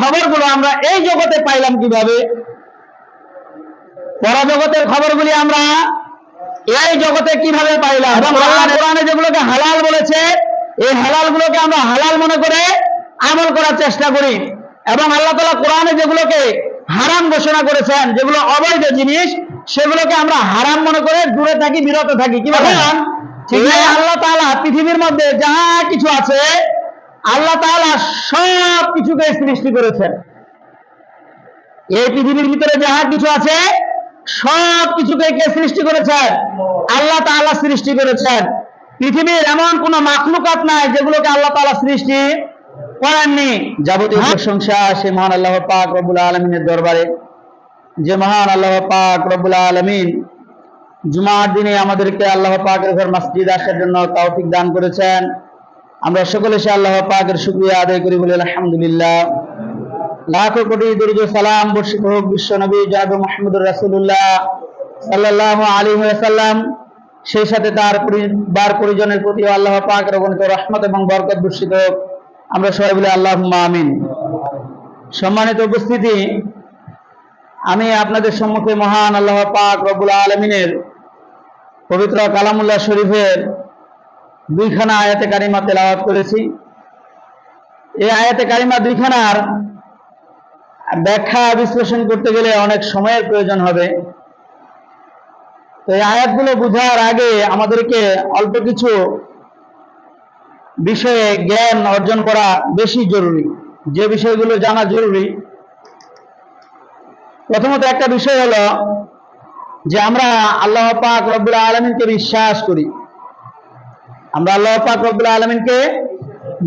খবরগুলো আমরা এই জগতে পাইলাম কিভাবে? পরজগতের খবরগুলি আমরা এই জগতে কিভাবে পাইলাম? এবং আল্লাহ কোরআনে যেগুলোকে হালাল বলেছে, এই হালালগুলোকে আমরা হালাল মনে করে আমল করার চেষ্টা করি, এবং আল্লাহ তাআলা কোরআনে যেগুলোকে হারাম ঘোষণা করেছেন, যেগুলো অবৈধ জিনিস, সেগুলোকে আমরা হারাম মনে করে দূরে থাকি, বিরত থাকি। কি বলেন? ঠিক আছে। আল্লাহ তাআলা পৃথিবীর মধ্যে যা কিছু আছে, আল্লাহ তাআলা সব কিছুকে সৃষ্টি করেছেন। এই পৃথিবীর ভিতরে যা কিছু আছে সব কিছুকে কে সৃষ্টি করেছেন? আল্লাহ তাআলা সৃষ্টি করেছেন। পৃথিবীর এমন কোন মাখলুকাত নাই যেগুলোকে আল্লাহ তাআলা সৃষ্টি করেননি। যাবতীয় প্রশংসা সে মহান আল্লাহ পাক রব্বুল আলামিনের দরবারে, যে মহান আল্লাহ পাক রব্বুল আলামিন জুমার দিনে আমাদেরকে আল্লাহ পাকের ঘর মসজিদ আসার জন্য তৌফিক দান করেছেন। আমরা সকলে সে আল্লাহ পাকের শুকরিয়া আদায় করি, বলি আলহামদুলিল্লাহ। লাখো কোটি দরুদ ও সালাম বর্ষিত হোক বিশ্ব নবী জনাব মুহাম্মদুর রাসূলুল্লাহ সাল্লাল্লাহু আলাইহি ওয়াসাল্লাম, সেই সাথে তার পরিবার পরিজনের প্রতি আল্লাহ পাকের অগণিত রহমত এবং বরকত বর্ষিত হোক। আমরা সবাই বলি আল্লাহুম্মা আমিন। সম্মানিত উপস্থিতি, আমি আপনাদের সম্মুখে মহান আল্লাহ পাক রব্বুল আলামিনের পবিত্র কালামুল্লাহ শরীফের দুইখানা আয়াতে কারিমা তেলাওয়াত করেছি। এই আয়াতে কারিমা দুইখানার ব্যাখ্যা বিশ্লেষণ করতে গেলে অনেক সময়ের প্রয়োজন হবে। তো এই আয়াতগুলো বোঝার আগে আমাদেরকে অল্প কিছু বিষয়ে জ্ঞান অর্জন করা বেশি জরুরি। যে বিষয়গুলো জানা জরুরি, প্রথমত একটা বিষয় হলো যে আমরা আল্লাহ পাক রব্বুল আলামিনকে বিশ্বাস করি। আমরা আল্লাহ পাক রব্বুল আলামিনকে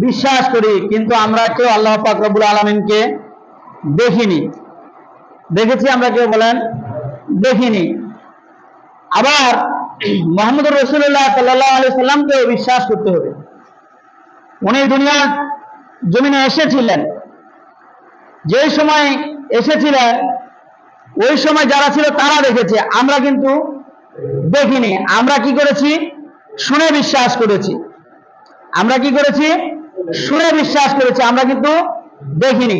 বিশ্বাস করি, কিন্তু আমরা কেউ আল্লাহ পাক রব্বুল আলামিনকে দেখিনি। দেখেছি আমরা কেউ? বলেন, দেখিনি। আবার মুহাম্মদুর রাসূলুল্লাহ সাল্লাল্লাহু আলাইহি সাল্লামকেও বিশ্বাস করতে হবে। উনি দুনিয়ার জমিনে এসেছিলেন, যে সময় এসেছিলেন ওই সময় যারা ছিল তারা দেখেছে, আমরা কিন্তু দেখিনি। আমরা কি করেছি? শুনে বিশ্বাস করেছি। আমরা কি করেছি? শুনে বিশ্বাস করেছি, আমরা কিন্তু দেখিনি।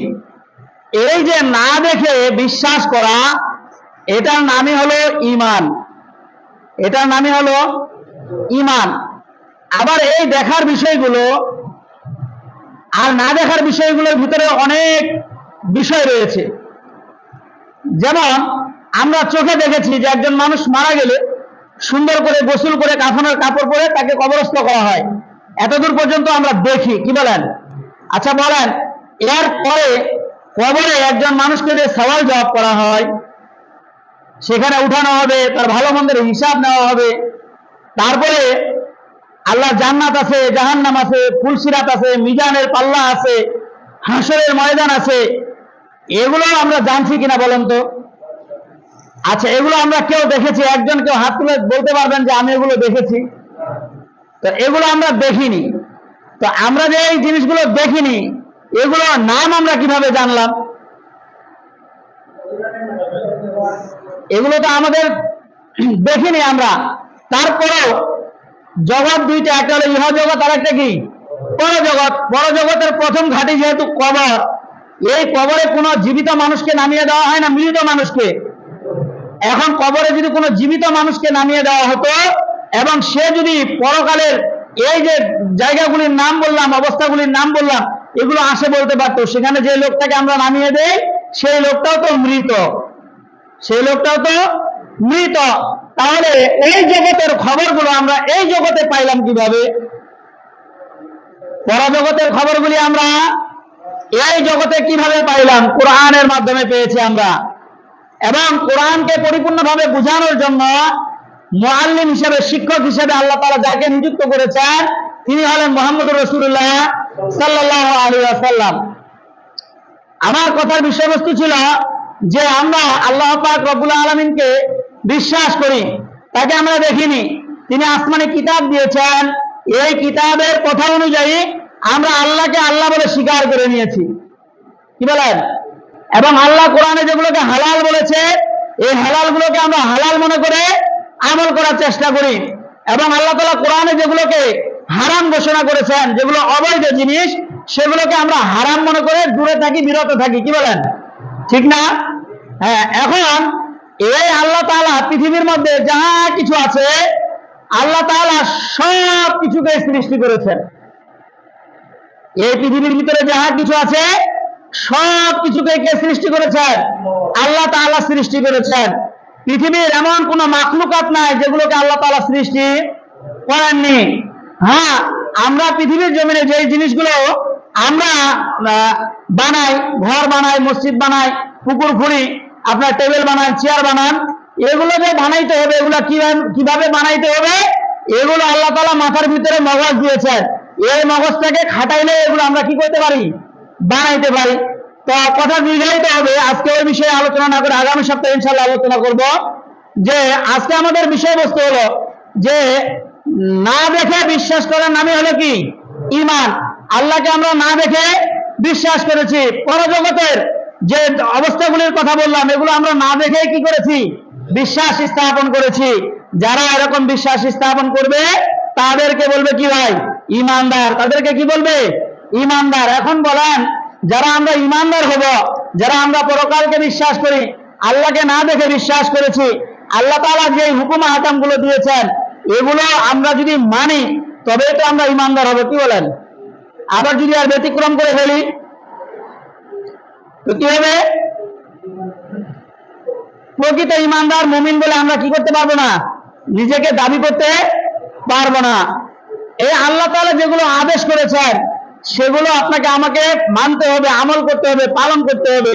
এই যে না দেখে বিশ্বাস করা, এটার নামই হলো ঈমান। এটার নামই হলো ঈমান। আবার এই দেখার বিষয়গুলো আর না দেখার বিষয়গুলোর ভিতরে অনেক বিষয় রয়েছে। যেমন আমরা চোখে দেখেছি যে একজন মানুষ মারা গেলে সুন্দর করে গোসল করে কাফনের কাপড় পরে তাকে কবরস্থ করা হয়, এতদূর পর্যন্ত আমরা দেখি। কি বলেন? আচ্ছা বলেন, এর পরে কবরে একজন মানুষকে যে সওয়াল জবাব করা হয়, সেখানে উঠানো হবে, তার ভালো মন্দের হিসাব নেওয়া হবে, তারপরে আল্লাহ জান্নাত আছে, জাহান্নাম আছে, ফুলসিরাত আছে, মিজানের পাল্লা আছে, হাসরের ময়দান আছে, এগুলো আমরা জানছি কিনা বলেন তো? আচ্ছা, এগুলো আমরা কেউ দেখেছি? একজন কেউ হাত তুলে বলতে পারবেন যে আমি এগুলো দেখেছি? তো এগুলো আমরা দেখিনি। তো আমরা যে এই জিনিসগুলো দেখিনি, এগুলো নাম আমরা কিভাবে জানলাম? এগুলো তো আমাদের দেখিনি আমরা। তারপরেও জগৎ দুইটা, একটা হলো ইহ জগৎ, আর একটা কি? পরজগৎ। পরজগতের প্রথম ঘাঁটি যেহেতু কবর, এই কবরে কোনো জীবিত মানুষকে নামিয়ে দেওয়া হয় না, মৃত মানুষকে। এখন কবরে যদি কোনো জীবিত মানুষকে নামিয়ে দেওয়া হতো, এবং সে যদি পরকালের এই যে জায়গাগুলির নাম বললাম, অবস্থাগুলির নাম বললাম, এগুলো আসে বলতে পারতো, সেখানে যে লোকটাকে আমরা নামিয়ে দেই সেই লোকটাও তো মৃত, সেই লোকটাও তো মৃত। তাহলে এই জগতের খবরগুলো আমরা এই জগতে পাইলাম কিভাবে? পরজগতের খবরগুলি আমরা এই জগতে কিভাবে পাইলাম? কোরআনের মাধ্যমে পেয়েছি আমরা। এবং কোরআনকে পরিপূর্ণভাবে বোঝানোর জন্য মুআল্লিম হিসেবে, শিক্ষক হিসেবে আল্লাহ তাআলা যাকে নিযুক্ত করেছেন, তিনি হলেন মুহাম্মদুর রাসূলুল্লাহ সাল্লাল্লাহু আলাইহি ওয়াসাল্লাম। আমার কথার বিষয়বস্তু ছিল যে আমরা আল্লাহ পাক রব্বুল আলামিনকে বিশ্বাস করি, তাকে আমরা দেখিনি। তিনি আসমানি কিতাব দিয়েছেন, এই কিতাবের কথা অনুযায়ী আমরা আল্লাহকে আল্লাহ বলে স্বীকার করে নিয়েছি। কি বলেন? এবং আল্লাহ কোরআনে যেগুলোকে হালাল বলেছে, এই হালালগুলোকে আমরা হালাল মনে করে আমল করার চেষ্টা করি, এবং আল্লাহ তাআলা কোরআনে যেগুলোকে হারাম ঘোষণা করেছেন, যেগুলো অবৈধ জিনিস, সেগুলোকে আমরা হারাম মনে করে দূরে থাকি, বিরত থাকি, কি বলেন? ঠিক না? হ্যাঁ, এখন এই আল্লাহ তাআলা পৃথিবীর মধ্যে যাহা কিছু আছে, আল্লাহ তাআলা সব কিছুকে সৃষ্টি করেছেন। এই পৃথিবীর ভিতরে যাহা কিছু আছে সব কিছুকে কে সৃষ্টি করেছেন? আল্লাহ তাআলা সৃষ্টি করেছেন। পৃথিবীর এমন কোন মাখলুকাত নাই যেগুলোকে আল্লাহ তাআলা সৃষ্টি করেননি। হ্যাঁ, আমরা পৃথিবীর জমিনে যে জিনিসগুলো আমরা বানাই, ঘর বানাই, মসজিদ বানাই, পুকুর খুঁড়ি, আপনার টেবিল বানান, চেয়ার বানান, এগুলো যে বানাইতে হবে, এগুলো কিভাবে বানাইতে হবে, এগুলো আল্লাহ তাআলা মাথার ভিতরে মগজ দিয়েছেন। এই মগজটাকে খাটাইলে এগুলো আমরা কি করতে পারি? বানাইতে পারি। তো কথা বুঝাইতে হবে, আজকে ওই বিষয়ে আলোচনা না করে আগামী সপ্তাহে ইনশাআল্লাহ আলোচনা করব। যে আজকে আমাদের বিষয়বস্তু হলো যে না দেখে বিশ্বাস করার নামই হলো কি? ঈমান। আল্লাহকে আমরা না দেখে বিশ্বাস করেছি। পরজগতের যে অবস্থাগুলির কথা বললাম, এগুলো আমরা না দেখে কি করেছি? বিশ্বাস স্থাপন করেছি। যারা এরকম বিশ্বাস স্থাপন করবে তাদেরকে বলবে কি ভাই? ঈমানদার। তাদেরকে কি বলবে? ঈমানদার। এখন বলেন, যারা আমরা ঈমানদার হব, যারা আমরা পরকালকে বিশ্বাস করি, আল্লাহকে না দেখে বিশ্বাস করেছি, আল্লাহ তাআলা যে হুকুম আহকাম গুলো দিয়েছেন এগুলো আমরা যদি মানি তবে তো আমরা ঈমানদার হব, কি বলেন? আবার যদি আর ব্যতিক্রম করে ফেলি তো কি হবে? প্রকৃত ঈমানদার মুমিন বলে আমরা কি করতে পারবো না? নিজেকে দাবি করতে পারবো না। এই আল্লাহ তাআলা যেগুলো আদেশ করেছেন সেগুলো আপনাকে আমাকে মানতে হবে, আমল করতে হবে, পালন করতে হবে।